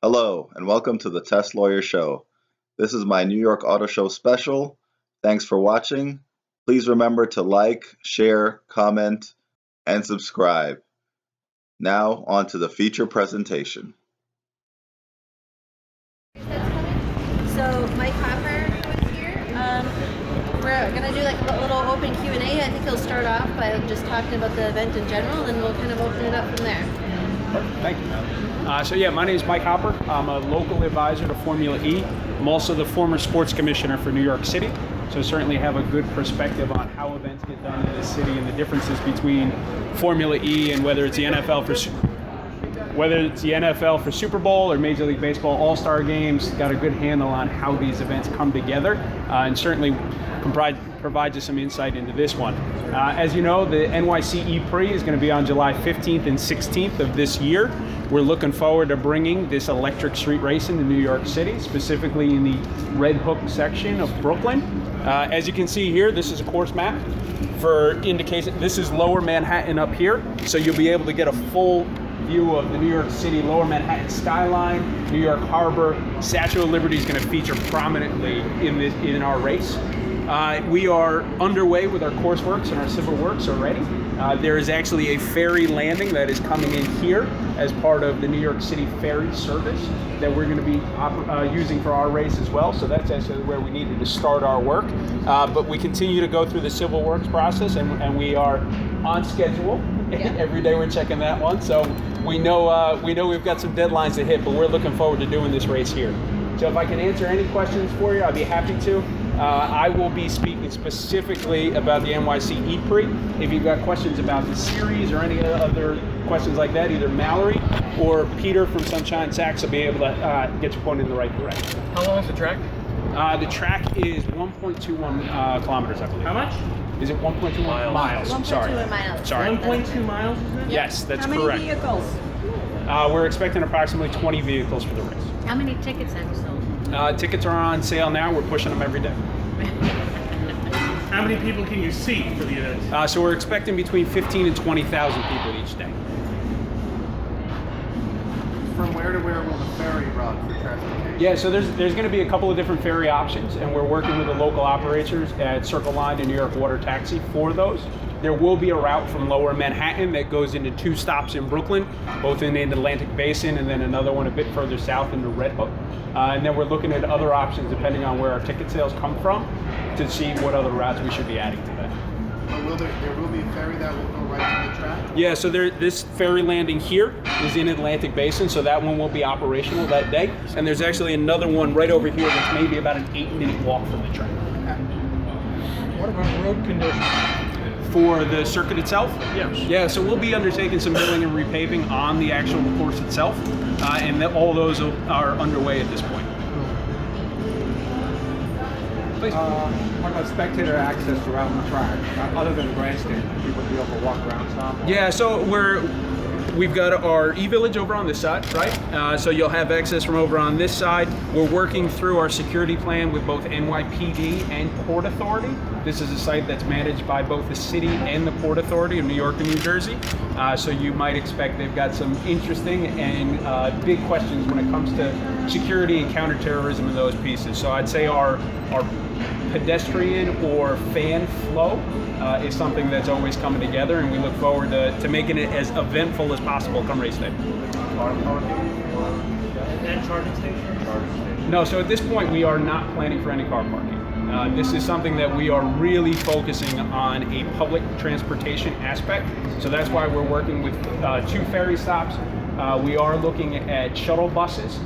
Hello, and welcome to the Teslawyer Show. This is my New York Auto Show special. Thanks for watching. Please remember to like, share, comment, and subscribe. Now, on to the feature presentation. So Mike Hopper was here. We're going to do like a little open Q&A. I think he'll start off by just talking about the event in general, and then we'll kind of open it up from there. Thank you. My name is Mike Hopper. I'm a local advisor to Formula E. I'm also the former sports commissioner for New York City, so certainly have a good perspective on how events get done in this city and the differences between Formula E and whether it's the NFL for Super Bowl or Major League Baseball All-Star games. Got a good handle on how these events come together, and certainly provides us some insight into this one. As you know, the NYC E-Prix is going to be on July 15th and 16th of this year. We're looking forward to bringing this electric street racing to New York City, specifically in the Red Hook section of Brooklyn. As you can see here, this is a course map for indication. This is Lower Manhattan up here, so you'll be able to get a full view of the New York City Lower Manhattan skyline, New York Harbor. Statue of Liberty is going to feature prominently in our race. We are underway with our course works and our civil works already. There is actually a ferry landing that is coming in here as part of the New York City ferry service that we're going to be using for our race as well. So that's actually where we needed to start our work. But we continue to go through the civil works process, and we are on schedule. Yeah. Every day we're checking that one. So we know we've got some deadlines to hit, but we're looking forward to doing this race here. So if I can answer any questions for you, I'd be happy to. I will be speaking specifically about the NYC E-Prix. If you've got questions about the series or any other questions like that, either Mallory or Peter from Sunshine Sachs will be able to get you pointed in the right direction. How long is the track? The track is 1.21 kilometers, I believe. How much? Is it 1.21 miles? I'm sorry. 1.21 miles. Sorry. 1.2 miles, is it? Yes, that's correct. correct. How many vehicles? We're expecting approximately 20 vehicles for the race. How many tickets have you sold? Tickets are on sale now. We're pushing them every day. How many people can you seat for the event? So we're expecting between 15 and 20,000 people each day. From where to where will the ferry run for transportation? Yeah, so there's going to be a couple of different ferry options, and we're working with the local operators at Circle Line and New York Water Taxi for those. There will be a route from Lower Manhattan that goes into 2 stops in Brooklyn, both in the Atlantic Basin and then another one a bit further south into Red Hook. And then we're looking at other options depending on where our ticket sales come from to see what other routes we should be adding to that. But there will be a ferry that will go right to the track? Yeah, so this ferry landing here is in Atlantic Basin, so that one will be operational that day. And there's actually another one right over here that's maybe about an 8-minute walk from the track. What about road conditions? For the circuit itself? Yes. Yeah, so we'll be undertaking some milling and repaving on the actual course itself, and all those are underway at this point. Please. What about spectator access throughout the track, other than the grandstand? People will be able to walk around some? Yeah, so we've got our e-village over on this side, right? So you'll have access from over on this side. We're working through our security plan with both NYPD and Port Authority. This is a site that's managed by both the city and the Port Authority of New York and New Jersey. So you might expect they've got some interesting and big questions when it comes to security and counterterrorism and those pieces. So I'd say our pedestrian or fan flow is something that's always coming together, and we look forward to making it as eventful as possible come race day. And charging station? No, so at this point we are not planning for any car parking. This is something that we are really focusing on a public transportation aspect. So that's why we're working with 2 ferry stops. We are looking at shuttle buses,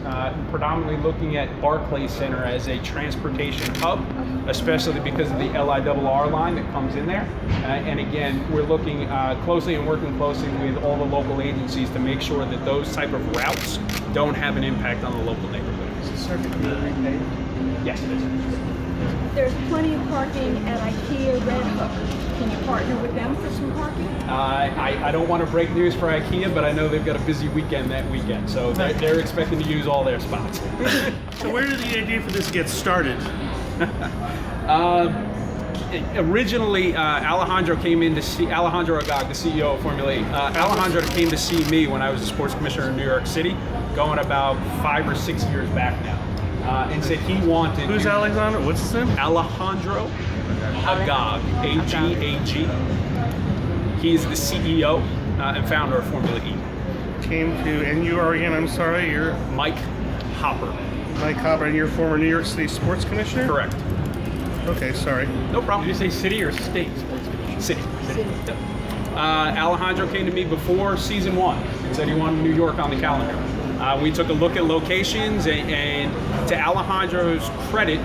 predominantly looking at Barclays Center as a transportation hub, especially because of the LIRR line that comes in there. And again, we're looking closely and working closely with all the local agencies to make sure that those type of routes don't have an impact on the local neighborhood. Is the circuit being repaved? Yes, it is. There's plenty of parking at IKEA Red Hook. Can you partner with them for some parking? I don't want to break news for IKEA, but I know they've got a busy weekend that weekend, so they're expecting to use all their spots. So where did the idea for this get started? Originally, Alejandro Agag, the CEO of Formula E. Alejandro came to see me when I was a sports commissioner in New York City going about 5 or 6 years back now, and said he wanted. Who's Alexander? What's his name? Alejandro Agag, A-G-A-G. He's the CEO and founder of Formula E. Came to, and you are again, I'm sorry, you're Mike Hopper. Mike Hopper, and you're former New York City Sports Commissioner? Correct. Okay, sorry. No problem. Did you say city or state sports commission? City. Yep. Alejandro came to me before season 1 and said he wanted New York on the calendar. We took a look at locations, and to Alejandro's credit,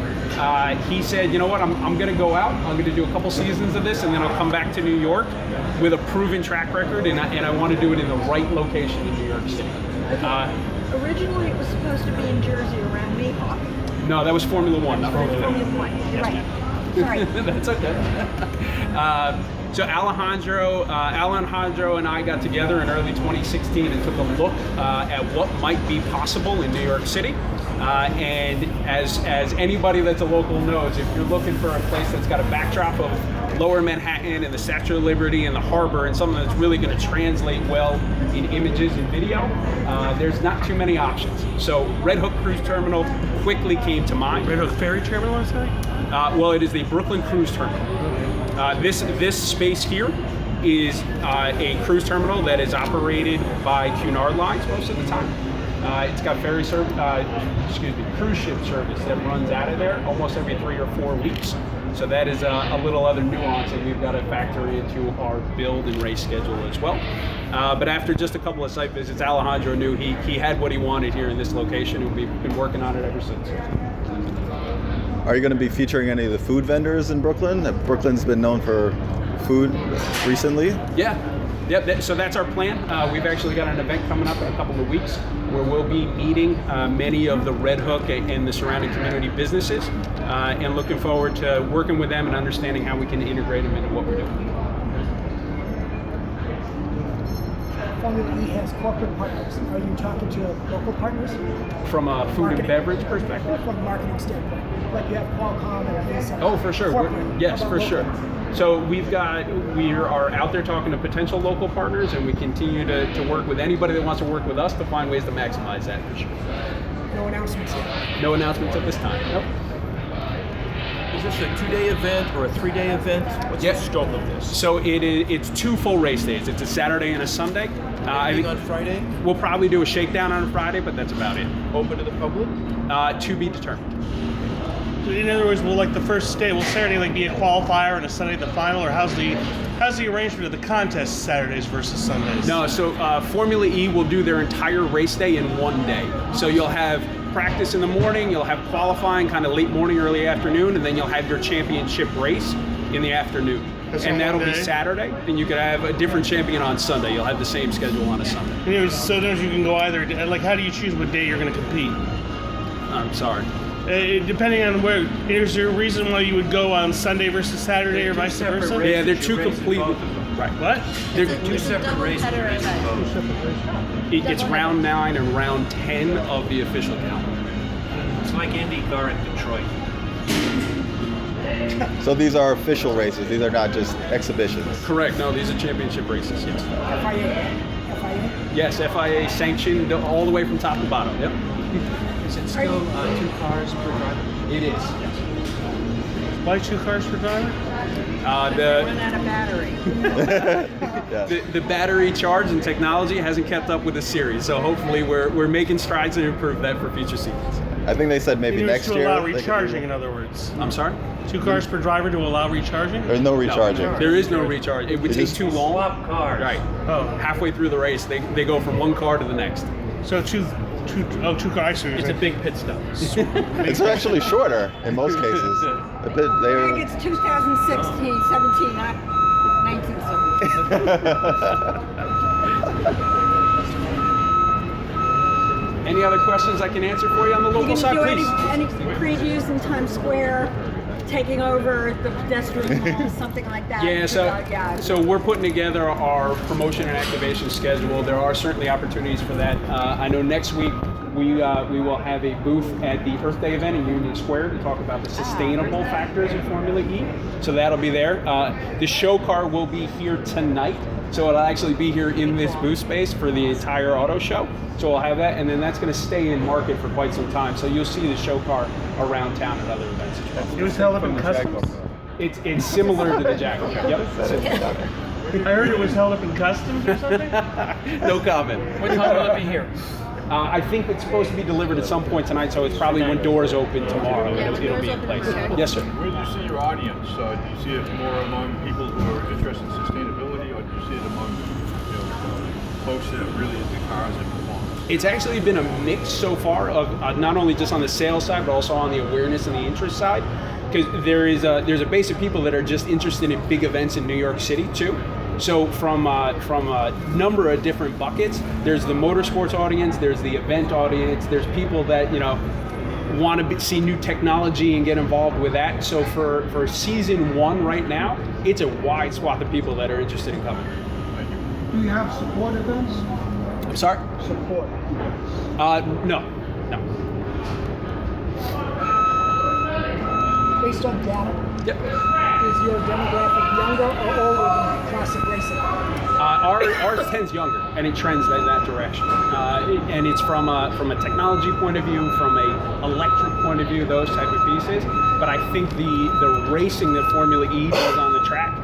he said, you know what, I'm going to go out, I'm going to do a couple seasons of this, and then I'll come back to New York with a proven track record, and I want to do it in the right location in New York City. Originally, it was supposed to be in Jersey around Mayhawk. No, that was Formula 1. Not Formula Formula 1. Yes, Right. ma'am. Sorry. That's okay. So Alejandro and I got together in early 2016 and took a look at what might be possible in New York City. And as anybody that's a local knows, if you're looking for a place that's got a backdrop of Lower Manhattan and the Statue of Liberty and the harbor and something that's really going to translate well in images and video, there's not too many options. So Red Hook Cruise Terminal quickly came to mind. Red Hook Ferry Terminal, is that? Well, it is the Brooklyn Cruise Terminal. This space here is a cruise terminal that is operated by Cunard Lines most of the time. It's got cruise ship service that runs out of there almost every 3 or 4 weeks. So that is a little other nuance that we've got to factor into our build and race schedule as well. But after just a couple of site visits, Alejandro knew he had what he wanted here in this location, and we've been working on it ever since. Are you going to be featuring any of the food vendors in Brooklyn? Brooklyn's been known for food recently. Yeah. Yep, so that's our plan. We've actually got an event coming up in a couple of weeks where we'll be meeting many of the Red Hook and the surrounding community businesses, and looking forward to working with them and understanding how we can integrate them into what we're doing. Formula E has corporate partners. Are you talking to local partners? From a food and beverage perspective? From a marketing standpoint. Like you have Qualcomm and Visa. Oh, for sure. Yes, for sure. So we are out there talking to potential local partners, and we continue to work with anybody that wants to work with us to find ways to maximize that for sure. No announcements yet? No announcements at this time. Nope. Is this a 2-day event or a 3-day event? What's the scope of this? So it's 2 full race days. It's a Saturday and a Sunday. I think on Friday? We'll probably do a shakedown on a Friday, but that's about it. Open to the public? To be determined. In other words, will the first day, will Saturday be a qualifier and a Sunday the final, or how's the arrangement of the contest Saturdays versus Sundays? No, so Formula E will do their entire race day in one day. So you'll have practice in the morning, you'll have qualifying kind of late morning, early afternoon, and then you'll have your championship race in the afternoon. And that'll be Saturday, and you could have a different champion on Sunday. You'll have the same schedule on a Sunday. So you can go either, like how do you choose what day you're going to compete? I'm sorry. Depending on where, is there a reason why you would go on Sunday versus Saturday or vice versa? Yeah, they're two completely, right. What? They're two separate races. It's round 9 and round 10 of the official calendar. It's like IndyCar in Detroit. So these are official races. These are not just exhibitions. Correct. No, these are championship races. Yes. FIA? Yes, FIA sanctioned all the way from top to bottom. Yep. Is it still 2 cars per driver? It is. Yes. Why 2 cars per driver? Run out of battery. The battery charge and technology hasn't kept up with the series, so hopefully we're making strides to improve that for future seasons. I think they said maybe next year. To allow recharging, in other words. I'm sorry? 2 cars per driver to allow recharging? There's no recharging. No, there is no recharge. It would take too long. Swap cars. Right. Oh. Halfway through the race, they go from one car to the next. So 2 cars. It's a big pit stop. It's actually shorter in most cases. I think it's 2016, 17, not 1970. Any other questions I can answer for you on the local side, do please? any previews in Times Square, taking over the pedestrian mall, something like that? Yeah, so we're putting together our promotion and activation schedule. There are certainly opportunities for that. I know next week we will have a booth at the Earth Day event in Union Square to talk about the sustainable factors in Formula E. So that'll be there. The show car will be here tonight. So it'll actually be here in this booth space for the entire auto show. So we'll have that, and then that's going to stay in market for quite some time. So you'll see the show car around town at other events as well. It was held up in customs? It's similar to the Jaguar. Yep. I heard it was held up in customs or something? No comment. What time will it be here? I think it's supposed to be delivered at some point tonight, so it's probably when doors open tomorrow. Yeah, It'll be in doors place. open, okay. Yes, sir. Where do you see your audience? Do you see it more among people who are interested in sustainability, or do you see it among folks that are really into cars and performance? It's actually been a mix so far of not only just on the sales side, but also on the awareness and the interest side. Because there's a base of people that are just interested in big events in New York City too. So from a number of different buckets, there's the motorsports audience, there's the event audience, there's people that want to see new technology and get involved with that. So for season 1 right now, it's a wide swath of people that are interested in coming. Do you have support events? I'm sorry? Support. No. Based on data, Yep. is your demographic younger or older than classic racing? Ours tends younger, and it trends in that direction. And it's from a technology point of view, from a electric point of view, those type of pieces. But I think the racing that Formula E does on the track,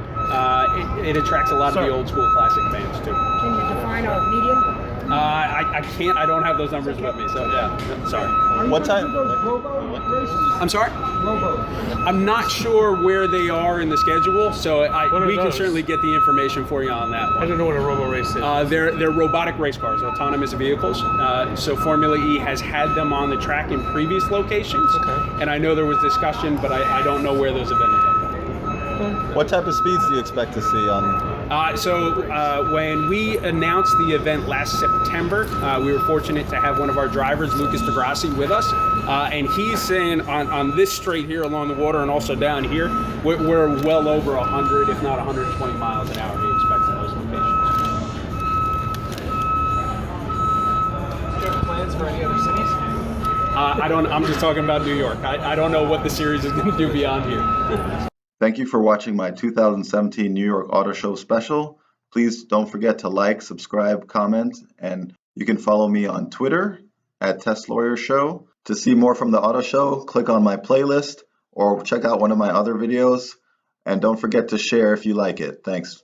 it attracts a lot of the old school classic fans too. Can you define a median? I can't. I don't have those numbers with me, so yeah. Sorry. What time? Those robo races? I'm sorry. Robo. I'm not sure where they are in the schedule, so What are we can those? certainly get the information for you on that I one. don't know what a robo race is. They're robotic race cars, autonomous vehicles. So Formula E has had them on the track in previous locations, and I know there was discussion, but I don't know where those have been. What type of speeds do you expect to see on? When we announced the event last September, we were fortunate to have one of our drivers, Lucas DeGrassi, with us. And he's saying on this straight here along the water and also down here, we're well over 100, if not 120 miles an hour he expects in those locations. Do you have plans for any other cities? I'm just talking about New York. I don't know what the series is going to do beyond here. Thank you for watching my 2017 New York Auto Show special. Please don't forget to like, subscribe, comment, and you can follow me on Twitter at Teslawyer Show. To see more from the Auto Show, click on my playlist or check out one of my other videos. And don't forget to share if you like it. Thanks.